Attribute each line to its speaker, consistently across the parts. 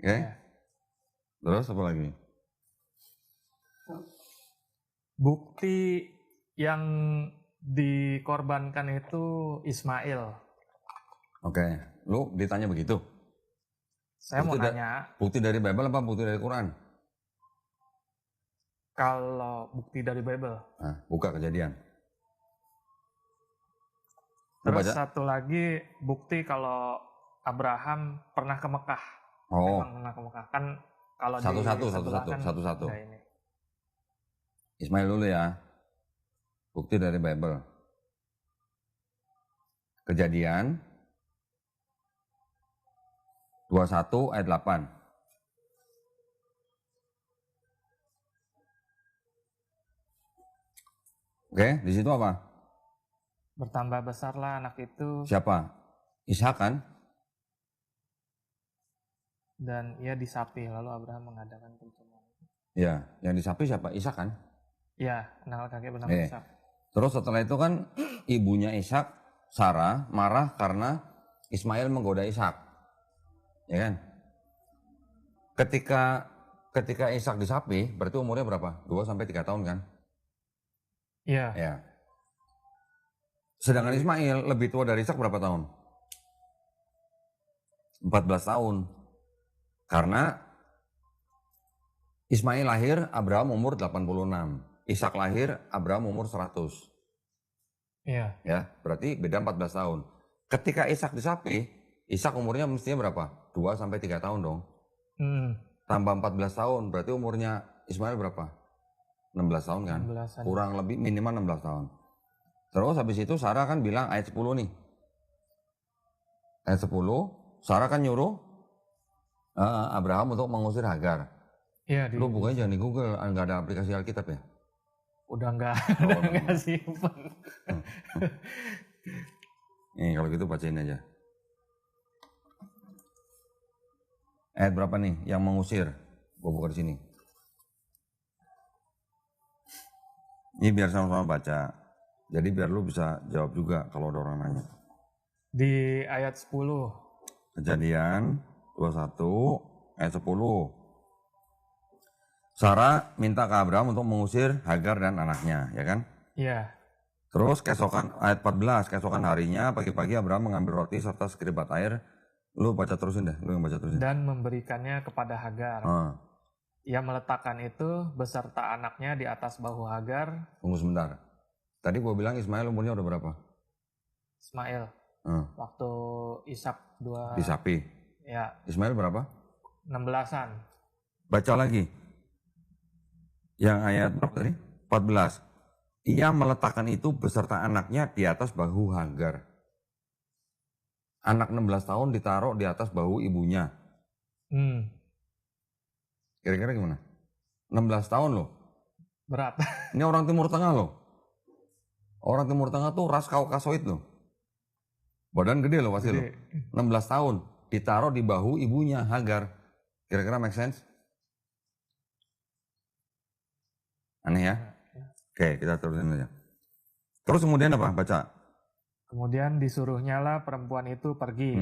Speaker 1: Oke.
Speaker 2: Ya.
Speaker 1: Terus apa lagi?
Speaker 2: Bukti yang dikorbankan itu Ismail.
Speaker 1: Oke. Lu ditanya begitu?
Speaker 2: Saya mau nanya,
Speaker 1: Bukti dari Bible apa bukti dari Quran?
Speaker 2: kalau bukti dari Bible.
Speaker 1: Nah, buka Kejadian. Lu
Speaker 2: Terus
Speaker 1: baca?
Speaker 2: satu lagi bukti kalau Abraham pernah ke Mekah.
Speaker 1: Oh,
Speaker 2: Memang pernah ke Mekah. Kan kalau di
Speaker 1: satu-satu.
Speaker 2: sebelah kan ada ini.
Speaker 1: Ismail dulu ya. Bukti dari Bible. Kejadian 21 ayat 8. Oke, di situ apa?
Speaker 2: Bertambah besarlah anak itu
Speaker 1: Siapa? Ishak kan?
Speaker 2: dan ia disapi. Lalu Abraham mengadakan pertemuan.
Speaker 1: Ya, yang disapi siapa? Ishak kan?
Speaker 2: Ya, anak kakek bernama
Speaker 1: Eh.
Speaker 2: Ishak.
Speaker 1: Terus setelah itu kan ibunya Ishak, Sarah, marah karena Ismail menggoda Ishak. Ya kan? Ketika Ishak disapi, berarti umurnya berapa? 2 sampai 3 tahun kan?
Speaker 2: Iya.
Speaker 1: Ya. Sedangkan Ismail lebih tua dari Ishak berapa tahun? 14 tahun. Karena Ismail lahir, Abraham umur 86. Ishak lahir, Abraham umur 100.
Speaker 2: Iya.
Speaker 1: Ya, berarti beda 14 tahun. Ketika Ishak disapi, Ishak umurnya mestinya berapa? 2 sampai 3 tahun dong. Tambah 14 tahun, berarti umurnya Ismail berapa? 16 tahun kan?
Speaker 2: 16-an.
Speaker 1: Kurang lebih minimal 16 tahun. Terus habis itu Sarah kan bilang ayat 10 nih. Ayat 10, Sarah kan nyuruh Abraham untuk mengusir Hagar.
Speaker 2: Iya.
Speaker 1: Lu bukannya jangan di Google, nggak ada aplikasi Alkitab ya?
Speaker 2: Udah enggak,
Speaker 1: Oh,
Speaker 2: udah enggak simpen.
Speaker 1: Nih kalau gitu bacain aja. Ayat berapa nih yang mengusir? Gua buka di sini. Ini biar sama-sama baca. Jadi biar lu bisa jawab juga kalau ada orang nanya.
Speaker 2: Di ayat 10.
Speaker 1: Kejadian 21 ayat 10. Sarah minta ke Abraham untuk mengusir Hagar dan anaknya, ya kan?
Speaker 2: Iya.
Speaker 1: Terus keesokan ayat 14, keesokan harinya pagi-pagi Abraham mengambil roti serta sekeribat air. Lu baca terusin deh, lu yang baca terusin.
Speaker 2: Dan memberikannya kepada Hagar. Ia meletakkan itu beserta anaknya di atas bahu Hagar.
Speaker 1: Tunggu sebentar. Tadi gua bilang Ismail umurnya udah berapa?
Speaker 2: Ismail. Waktu Ishak 2.
Speaker 1: Disapi.
Speaker 2: Ya.
Speaker 1: Ismail berapa?
Speaker 2: 16-an.
Speaker 1: Baca lagi. Yang ayat berapa tadi? 14. Ia meletakkan itu beserta anaknya di atas bahu Hagar. Anak 16 tahun ditaruh di atas bahu ibunya. Kira-kira gimana? 16 tahun loh.
Speaker 2: Berat.
Speaker 1: Ini orang Timur Tengah loh. Orang Timur Tengah tuh ras Kaukasoid loh. Badan gede loh pasti loh. 16 tahun ditaruh di bahu ibunya Hagar. Kira-kira make sense? Aneh ya? Oke, kita terusin aja. Terus kemudian apa? Baca.
Speaker 2: Kemudian disuruhnyalah perempuan itu pergi.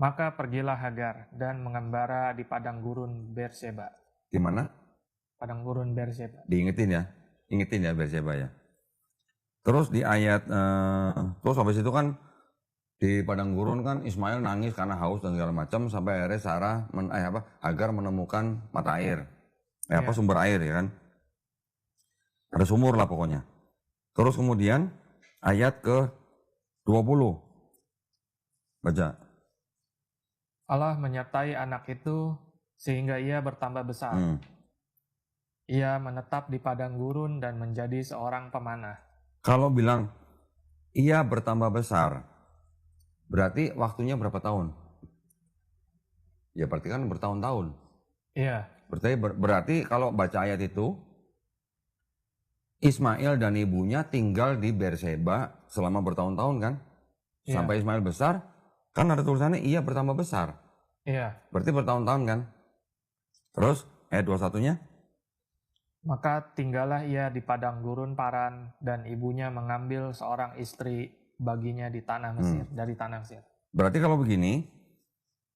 Speaker 2: Maka pergilah Hagar dan mengembara di padang gurun Berseba.
Speaker 1: Di mana?
Speaker 2: Padang gurun Berseba.
Speaker 1: Diingetin ya. Ingetin ya Berseba ya. Terus di ayat, terus habis itu kan di padang gurun kan Ismail nangis karena haus dan segala macam sampai akhirnya Sarah Hagar menemukan mata air. Sumber air ya kan. Ada sumur lah pokoknya. Terus kemudian ayat ke 20. Baca.
Speaker 2: Allah menyertai anak itu sehingga ia bertambah besar. Ia menetap di padang gurun dan menjadi seorang pemanah.
Speaker 1: Kalau bilang ia bertambah besar, berarti waktunya berapa tahun? Ya berarti kan bertahun-tahun.
Speaker 2: Iya.
Speaker 1: Berarti kalau baca ayat itu, Ismail dan ibunya tinggal di Berseba selama bertahun-tahun kan?
Speaker 2: Iya.
Speaker 1: Sampai Ismail besar, kan ada tulisannya ia bertambah besar.
Speaker 2: Iya.
Speaker 1: Berarti bertahun-tahun kan? Terus ayat 21-nya?
Speaker 2: Maka tinggallah ia di padang gurun Paran dan ibunya mengambil seorang istri baginya di tanah Mesir, dari tanah Mesir.
Speaker 1: Berarti kalau begini,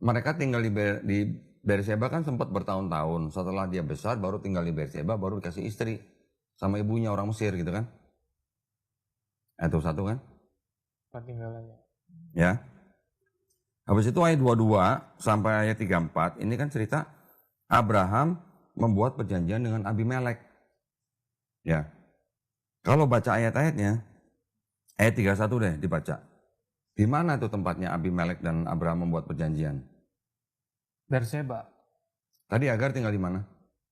Speaker 1: mereka tinggal di Berseba kan sempat bertahun-tahun. Setelah dia besar baru tinggal di Berseba, baru dikasih istri sama ibunya orang Mesir gitu kan. Itu satu kan.
Speaker 2: Peninggalannya.
Speaker 1: Ya. Habis itu ayat 22 sampai ayat 34 ini kan cerita Abraham membuat perjanjian dengan Abimelek. Ya. Kalau baca ayat-ayatnya, ayat 31 deh dibaca. Di mana tuh tempatnya Abimelek dan Abraham membuat perjanjian?
Speaker 2: Berseba.
Speaker 1: Tadi Hagar tinggal di mana?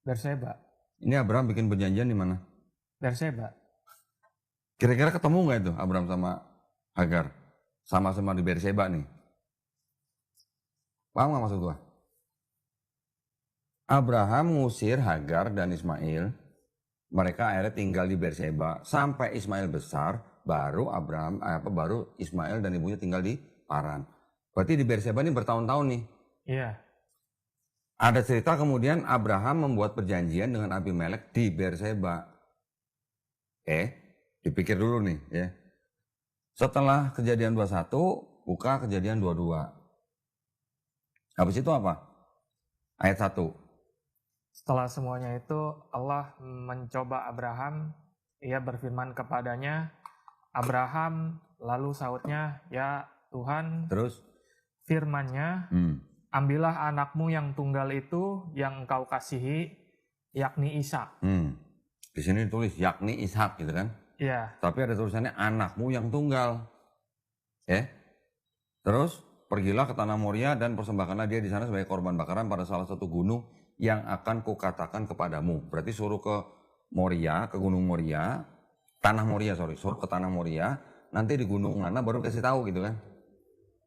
Speaker 2: Berseba.
Speaker 1: Ini Abraham bikin perjanjian di mana?
Speaker 2: Berseba.
Speaker 1: Kira-kira ketemu nggak itu Abraham sama Hagar? Sama-sama di Berseba nih. Paham nggak maksud gua? Abraham ngusir Hagar dan Ismail. Mereka akhirnya tinggal di Berseba sampai Ismail besar, baru baru Ismail dan ibunya tinggal di Paran. Berarti di Berseba ini bertahun-tahun nih.
Speaker 2: Iya.
Speaker 1: Ada cerita kemudian Abraham membuat perjanjian dengan Abimelek di Berseba. Dipikir dulu nih ya. Setelah kejadian 21, buka kejadian 22. Habis itu apa? Ayat 1.
Speaker 2: Setelah semuanya itu Allah mencoba Abraham, ia berfirman kepadanya, Abraham, lalu sautnya, ya Tuhan,
Speaker 1: Terus?
Speaker 2: firman-Nya, ambillah anakmu yang tunggal itu yang engkau kasihi, yakni Ishak.
Speaker 1: Di sini ditulis yakni Ishak gitu kan?
Speaker 2: Iya.
Speaker 1: Tapi ada tulisannya anakmu yang tunggal. Terus pergilah ke tanah Moria dan persembahkanlah dia di sana sebagai korban bakaran pada salah satu gunung yang akan kukatakan kepadamu. Berarti suruh ke Moria, ke gunung Moria, suruh ke tanah Moria, nanti di gunung mana baru kasih tahu gitu kan?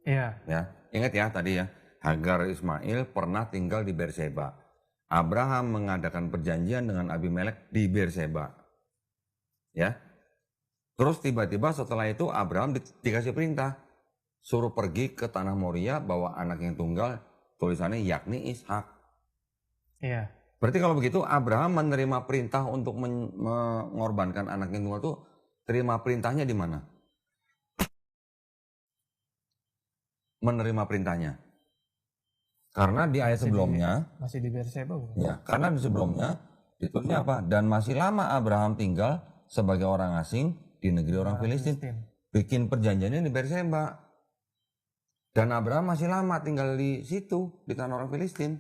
Speaker 2: Iya.
Speaker 1: Ya, ingat ya tadi ya, Hagar Ismail pernah tinggal di Berseba. Abraham mengadakan perjanjian dengan Abimelek di Berseba. Ya. Terus tiba-tiba setelah itu Abraham dikasih perintah suruh pergi ke tanah Moria bawa anak yang tunggal, tulisannya yakni Ishak.
Speaker 2: Iya.
Speaker 1: Berarti kalau begitu Abraham menerima perintah untuk mengorbankan anak yang tunggal itu, terima perintahnya di mana? Menerima perintahnya. Karena di ayat sebelumnya
Speaker 2: masih di Berseba bukan?
Speaker 1: Ya, karena di sebelumnya ditulisnya apa? Dan masih lama Abraham tinggal sebagai orang asing di negeri orang Filistin. Bikin perjanjiannya di Berseba. Dan Abraham masih lama tinggal di situ, di tanah orang Filistin.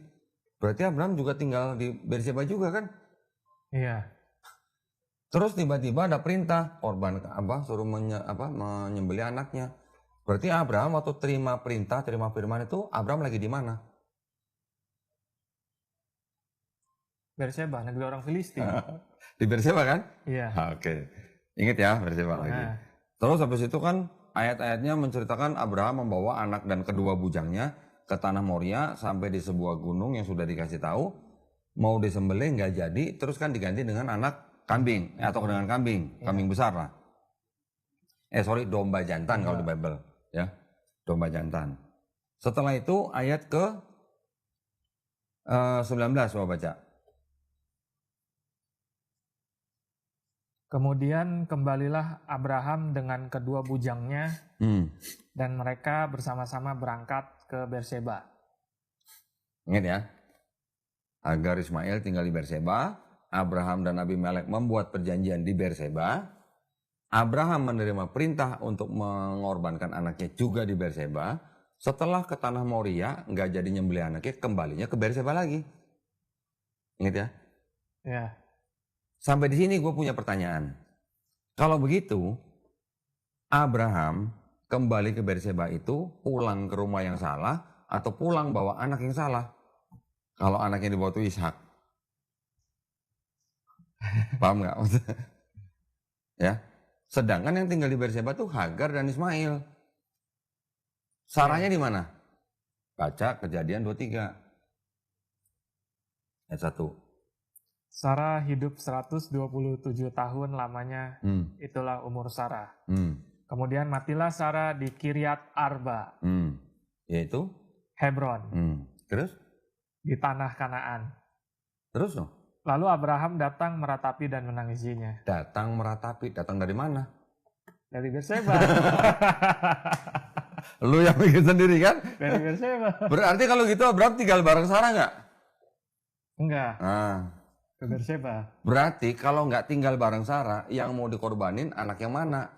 Speaker 1: Berarti Abraham juga tinggal di Berseba juga kan?
Speaker 2: Iya.
Speaker 1: Terus tiba-tiba ada perintah suruh menyembelih anaknya. Berarti Abraham waktu terima perintah, terima firman itu, Abraham lagi di mana?
Speaker 2: Berseba, negeri orang Filistin.
Speaker 1: Di Berseba kan?
Speaker 2: Iya.
Speaker 1: Oke. Ingat ya Berseba lagi. Terus habis itu kan ayat-ayatnya menceritakan Abraham membawa anak dan kedua bujangnya ke tanah Moria sampai di sebuah gunung yang sudah dikasih tahu mau disembelih nggak jadi, terus kan diganti dengan anak kambing atau dengan kambing besar lah. Domba jantan kalau di Bible ya, domba jantan. Setelah itu ayat ke 19 coba baca.
Speaker 2: Kemudian kembalilah Abraham dengan kedua bujangnya dan mereka bersama-sama berangkat ke Berseba.
Speaker 1: Ingat ya, Hagar Ismail tinggal di Berseba, Abraham dan Abimelek membuat perjanjian di Berseba, Abraham menerima perintah untuk mengorbankan anaknya juga di Berseba. Setelah ke tanah Moria, nggak jadi nyembelih anaknya, kembalinya ke Berseba lagi. Ingat ya?
Speaker 2: Ya.
Speaker 1: Sampai di sini gue punya pertanyaan. Kalau begitu, Abraham kembali ke Berseba itu pulang ke rumah yang salah atau pulang bawa anak yang salah? Kalau anaknya dibawa itu Ishak. Paham nggak? Ya. Sedangkan yang tinggal di Berseba itu Hagar dan Ismail. Sarahnya di mana? Baca Kejadian 23. Ayat 1.
Speaker 2: Sarah hidup 127 tahun lamanya, itulah umur Sarah. Kemudian matilah Sarah di Kiryat Arba.
Speaker 1: Yaitu?
Speaker 2: Hebron.
Speaker 1: Terus?
Speaker 2: Di tanah Kanaan.
Speaker 1: Terus no?
Speaker 2: Lalu Abraham datang meratapi dan menangisinya.
Speaker 1: Datang dari mana?
Speaker 2: Dari Berseba.
Speaker 1: Lu yang bikin sendiri kan?
Speaker 2: Dari Berseba.
Speaker 1: Berarti kalau gitu Abraham tinggal bareng Sarah nggak?
Speaker 2: Enggak,
Speaker 1: Nah,
Speaker 2: ke Berseba.
Speaker 1: berarti kalau nggak tinggal bareng Sarah, yang mau dikorbanin anak yang mana?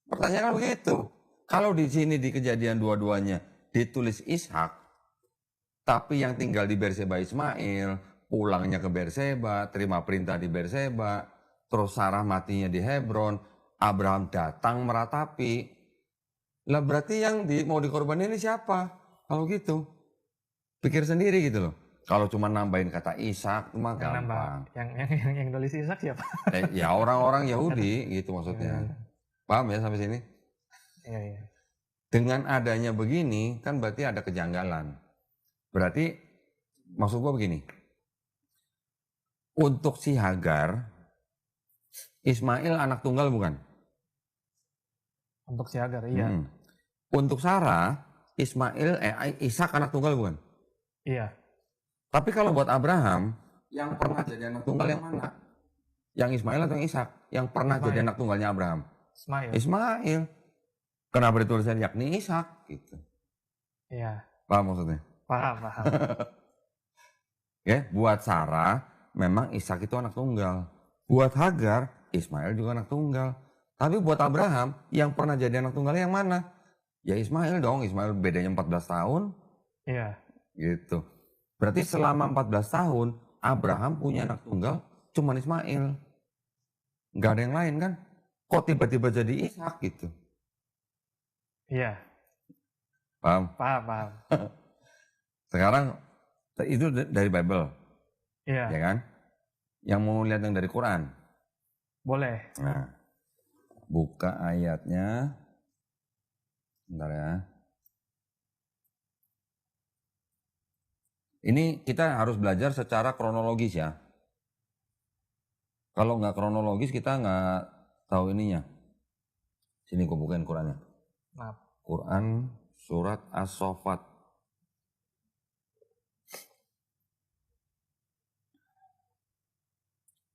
Speaker 1: Pertanyaan kan begitu. Kalau di sini di Kejadian dua-duanya ditulis Ishak, tapi yang tinggal di Berseba Ismail, pulangnya ke Berseba, terima perintah di Berseba, terus Sarah matinya di Hebron, Abraham datang meratapi. Lah berarti yang mau dikorbanin ini siapa? Kalau gitu, pikir sendiri gitu loh. Kalau cuma nambahin kata Ishak, itu mah
Speaker 2: Yang nambah,
Speaker 1: gampang.
Speaker 2: yang nulis Ishak siapa?
Speaker 1: Ya orang-orang Yahudi gitu maksudnya. Paham ya sampai sini?
Speaker 2: Iya, iya.
Speaker 1: Dengan adanya begini kan berarti ada kejanggalan. Berarti maksud gua begini. Untuk si Hagar, Ismail anak tunggal bukan?
Speaker 2: Untuk si Hagar, iya.
Speaker 1: Untuk Sarah, Ishak anak tunggal bukan?
Speaker 2: Iya.
Speaker 1: Tapi kalau buat Abraham, yang pernah jadi anak tunggal yang mana? Yang Ismail atau yang Ishak? Yang pernah jadi anak tunggalnya Abraham? Ismail. Kenapa ditulisnya yakni Ishak gitu?
Speaker 2: Iya.
Speaker 1: Paham maksudnya?
Speaker 2: Paham.
Speaker 1: Ya, buat Sarah memang Ishak itu anak tunggal. Buat Hagar, Ismail juga anak tunggal. Tapi buat Abraham, yang pernah jadi anak tunggal yang mana? Ya Ismail dong. Ismail bedanya 14 tahun.
Speaker 2: Iya.
Speaker 1: Gitu. Berarti selama 14 tahun, Abraham punya anak tunggal cuma Ismail. Nggak ada yang lain kan? Kok tiba-tiba jadi Ishak gitu?
Speaker 2: Iya.
Speaker 1: Paham?
Speaker 2: Paham.
Speaker 1: Sekarang itu dari Bible.
Speaker 2: Iya.
Speaker 1: Ya kan? Yang mau lihat yang dari Quran?
Speaker 2: Boleh.
Speaker 1: Nah, buka ayatnya. Bentar ya. Ini kita harus belajar secara kronologis ya. Kalau nggak kronologis kita nggak tahu ininya. Sini gue bukain Qurannya.
Speaker 2: Maaf.
Speaker 1: Quran surat As-Saffat.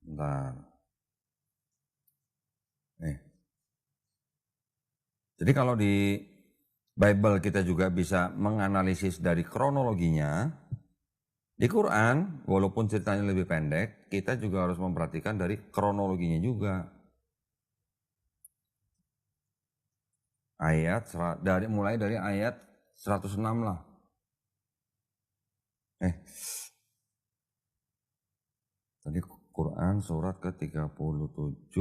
Speaker 1: Bentar. Nih. Jadi kalau di Bible kita juga bisa menganalisis dari kronologinya. Di Quran, walaupun ceritanya lebih pendek, kita juga harus memperhatikan dari kronologinya juga. Mulai dari ayat 106 lah. Tadi Quran surat ke-37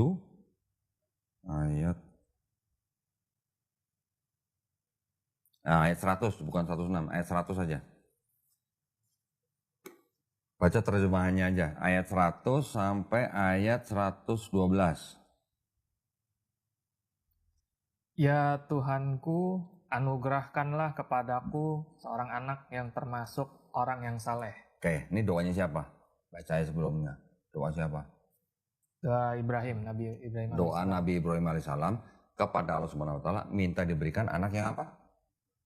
Speaker 1: ayat 100, bukan 106, ayat 100 saja. Baca terjemahannya aja, ayat 100 sampai ayat 112.
Speaker 2: Ya Tuhanku, anugerahkanlah kepadaku seorang anak yang termasuk orang yang saleh.
Speaker 1: Oke, ini doanya siapa? Baca aja sebelumnya. Doa siapa?
Speaker 2: Doa Ibrahim, Nabi Ibrahim.
Speaker 1: Doa Nabi Ibrahim alaihissalam kepada Allah Subhanahu wa taala minta diberikan anak yang apa?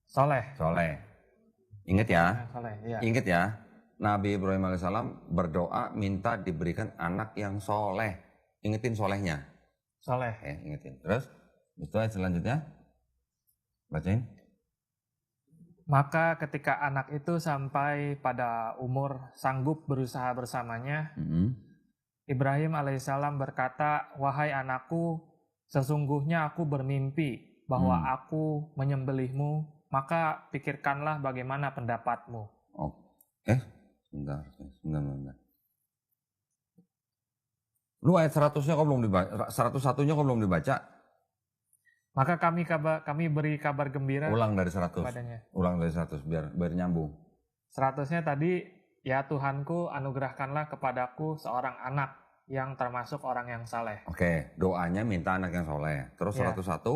Speaker 2: Soleh.
Speaker 1: Ingat ya?
Speaker 2: Soleh, iya.
Speaker 1: Ingat ya? Nabi Ibrahim alaihissalam berdoa minta diberikan anak yang soleh. Ingetin solehnya.
Speaker 2: Soleh.
Speaker 1: Ingetin. Terus, itu ayat selanjutnya. Bacain.
Speaker 2: Maka ketika anak itu sampai pada umur sanggup berusaha bersamanya, Ibrahim alaihissalam berkata, wahai anakku, sesungguhnya aku bermimpi bahwa aku menyembelihmu, maka pikirkanlah bagaimana pendapatmu.
Speaker 1: Sebentar. Lu ayat 100-nya kok belum dibaca? 101-nya kok belum dibaca?
Speaker 2: Maka kami beri kabar gembira.
Speaker 1: Ulang dari 100.
Speaker 2: Kepadanya.
Speaker 1: Ulang dari 100 biar nyambung.
Speaker 2: 100-nya tadi, ya Tuhanku anugerahkanlah kepadaku seorang anak yang termasuk orang yang saleh.
Speaker 1: Oke, doanya minta anak yang soleh. Terus 101.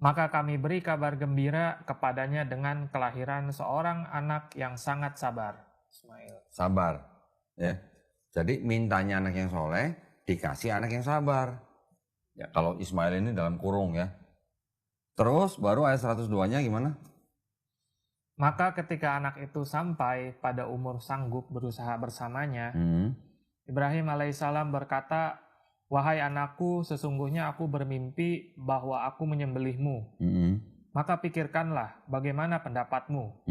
Speaker 2: Maka kami beri kabar gembira kepadanya dengan kelahiran seorang anak yang sangat sabar. Ismail.
Speaker 1: Sabar. Ya. Jadi mintanya anak yang soleh, dikasih anak yang sabar. Ya, kalau Ismail ini dalam kurung ya. Terus baru ayat 102-nya gimana?
Speaker 2: Maka ketika anak itu sampai pada umur sanggup berusaha bersamanya, Ibrahim alaihissalam berkata, wahai anakku, sesungguhnya aku bermimpi bahwa aku menyembelihmu. Maka pikirkanlah bagaimana pendapatmu.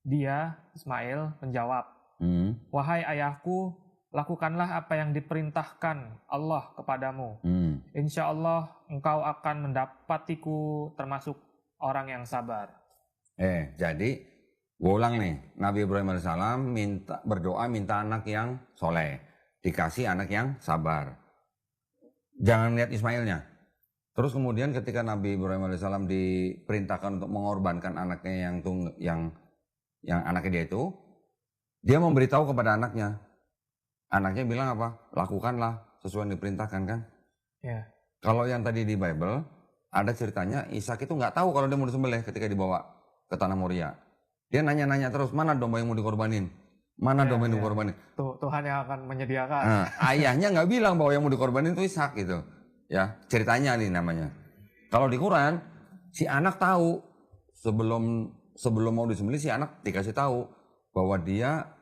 Speaker 2: Dia, Ismail, menjawab, "Wahai ayahku, lakukanlah apa yang diperintahkan Allah kepadamu. Insya Allah engkau akan mendapatiku termasuk orang yang sabar."
Speaker 1: Jadi gue ulang nih, Nabi Ibrahim alaihissalam berdoa minta anak yang soleh, dikasih anak yang sabar. Jangan lihat Ismailnya. Terus kemudian ketika Nabi Ibrahim alaihissalam diperintahkan untuk mengorbankan anaknya yang anaknya dia itu, dia memberitahu kepada anaknya. Anaknya bilang apa? Lakukanlah sesuai yang diperintahkan kan?
Speaker 2: Ya.
Speaker 1: Kalau yang tadi di Bible ada ceritanya Ishak itu nggak tahu kalau dia mau disembelih ketika dibawa ke tanah Moria. Dia nanya-nanya terus, mana domba yang mau dikorbanin? Mana domba yang mau dikorbanin?
Speaker 2: Tuhan yang akan menyediakan.
Speaker 1: Nah, ayahnya nggak bilang bahwa yang mau dikorbanin itu Ishak gitu. Ya, ceritanya nih namanya. Kalau di Quran, si anak tahu sebelum mau disembelih, si anak dikasih tahu bahwa dia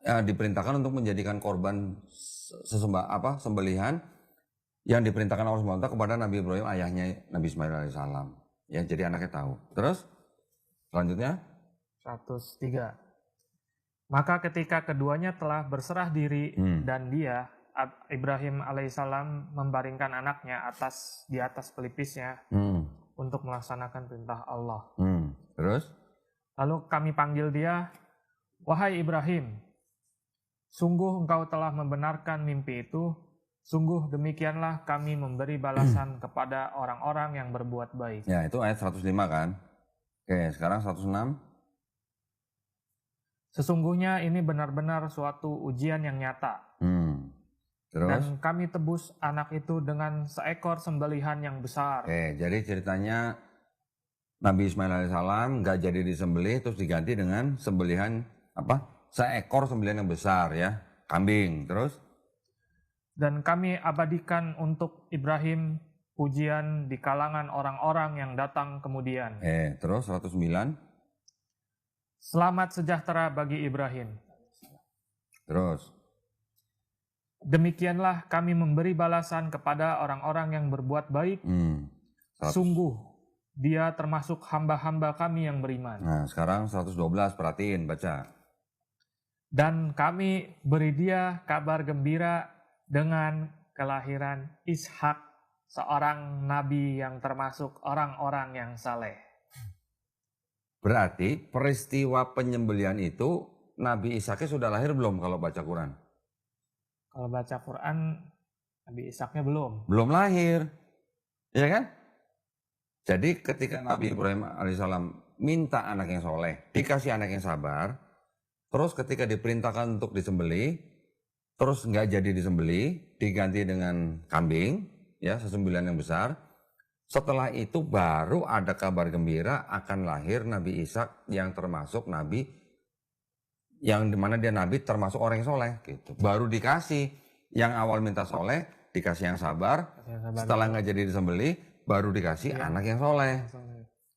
Speaker 1: diperintahkan untuk menjadikan korban sembelihan yang diperintahkan Allah SWT kepada Nabi Ibrahim, ayahnya Nabi Ismail alaihissalam. Ya, jadi anaknya tahu. Terus selanjutnya
Speaker 2: 103. Maka ketika keduanya telah berserah diri dan dia, Ibrahim alaihissalam membaringkan anaknya di atas pelipisnya untuk melaksanakan perintah Allah.
Speaker 1: Terus?
Speaker 2: Lalu kami panggil dia, "Wahai Ibrahim, sungguh engkau telah membenarkan mimpi itu, sungguh demikianlah kami memberi balasan kepada orang-orang yang berbuat baik."
Speaker 1: Ya, itu ayat 105 kan? Oke, sekarang 106.
Speaker 2: Sesungguhnya ini benar-benar suatu ujian yang nyata.
Speaker 1: Terus?
Speaker 2: Dan kami tebus anak itu dengan seekor sembelihan yang besar.
Speaker 1: Oke, jadi ceritanya Nabi Ismail alaihissalam nggak jadi disembelih, terus diganti dengan sembelihan apa? Seekor sembelihan yang besar ya, kambing. Terus?
Speaker 2: Dan kami abadikan untuk Ibrahim pujian di kalangan orang-orang yang datang kemudian.
Speaker 1: Terus 109.
Speaker 2: Selamat sejahtera bagi Ibrahim.
Speaker 1: Terus?
Speaker 2: Demikianlah kami memberi balasan kepada orang-orang yang berbuat baik. Sungguh dia termasuk hamba-hamba kami yang beriman.
Speaker 1: Nah, sekarang 112, perhatiin, baca.
Speaker 2: Dan kami beri dia kabar gembira dengan kelahiran Ishak, seorang nabi yang termasuk orang-orang yang saleh.
Speaker 1: Berarti peristiwa penyembelihan itu Nabi Ishaknya sudah lahir belum kalau baca Quran?
Speaker 2: Kalau baca Quran, Nabi Ishaknya belum.
Speaker 1: Belum lahir, ya kan? Jadi ketika Nabi Ibrahim alaihissalam minta anak yang soleh, dikasih anak yang sabar, terus ketika diperintahkan untuk disembelih, terus nggak jadi disembelih, diganti dengan kambing, ya sesembelihan yang besar. Setelah itu baru ada kabar gembira akan lahir Nabi Ishak yang termasuk Nabi, yang dimana dia Nabi termasuk orang yang soleh gitu. Baru dikasih, yang awal minta soleh, dikasih yang sabar, setelah nggak jadi disembelih, baru dikasih anak yang soleh.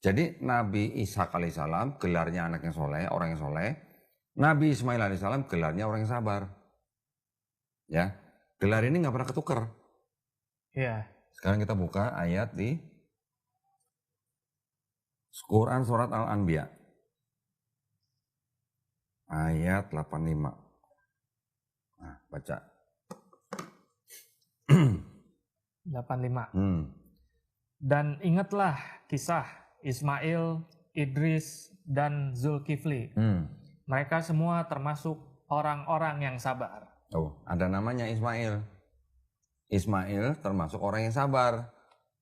Speaker 1: Jadi Nabi Ishak alaihissalam gelarnya anak yang soleh, orang yang soleh. Nabi Ismail alaihissalam gelarnya orang yang sabar. Ya, gelar ini nggak pernah ketukar.
Speaker 2: Iya.
Speaker 1: Sekarang kita buka ayat di Quran surat Al-Anbiya. Ayat 85. Nah, baca.
Speaker 2: 85. Dan ingatlah kisah Ismail, Idris, dan Zulkifli. Mereka semua termasuk orang-orang yang sabar.
Speaker 1: Oh, ada namanya Ismail. Ismail termasuk orang yang sabar.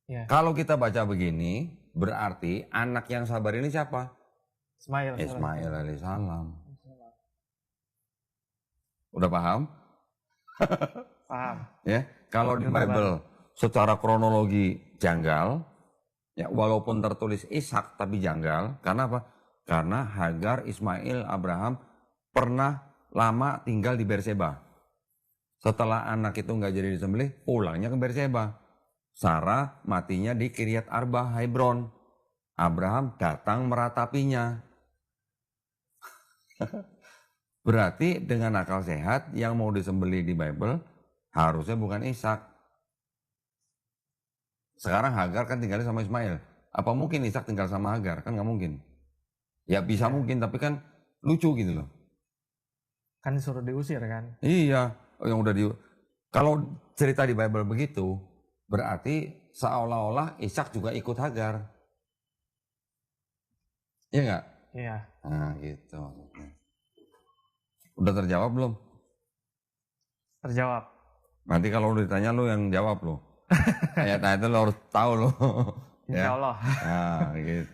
Speaker 2: Ya.
Speaker 1: Kalau kita baca begini, berarti anak yang sabar ini siapa? Ismail alaihissalam. Udah paham?
Speaker 2: Paham.
Speaker 1: Ya, kalau di Bible secara kronologi janggal, ya walaupun tertulis Ishak tapi janggal. Karena apa? Karena Hagar, Ismail, Abraham pernah lama tinggal di Berseba. Setelah anak itu nggak jadi disembelih, pulangnya ke Berseba. Sarah matinya di Kiryat Arba, Hebron. Abraham datang meratapinya. Berarti dengan akal sehat yang mau disembelih di Bible harusnya bukan Ishak. Sekarang Hagar kan tinggalnya sama Ismail. Apa mungkin Ishak tinggal sama Hagar? Kan nggak mungkin. Ya bisa mungkin, tapi kan lucu gitu loh.
Speaker 2: Kan disuruh diusir kan.
Speaker 1: Iya, yang udah kalau cerita di Bible begitu, berarti seolah-olah Ishak juga ikut Hagar. Iya nggak?
Speaker 2: Iya.
Speaker 1: Nah gitu. Udah terjawab belum?
Speaker 2: Terjawab.
Speaker 1: Nanti kalau lu ditanya lu yang jawab lo. Ayat-ayat lo harus tahu lo.
Speaker 2: Insya Allah.
Speaker 1: Nah gitu.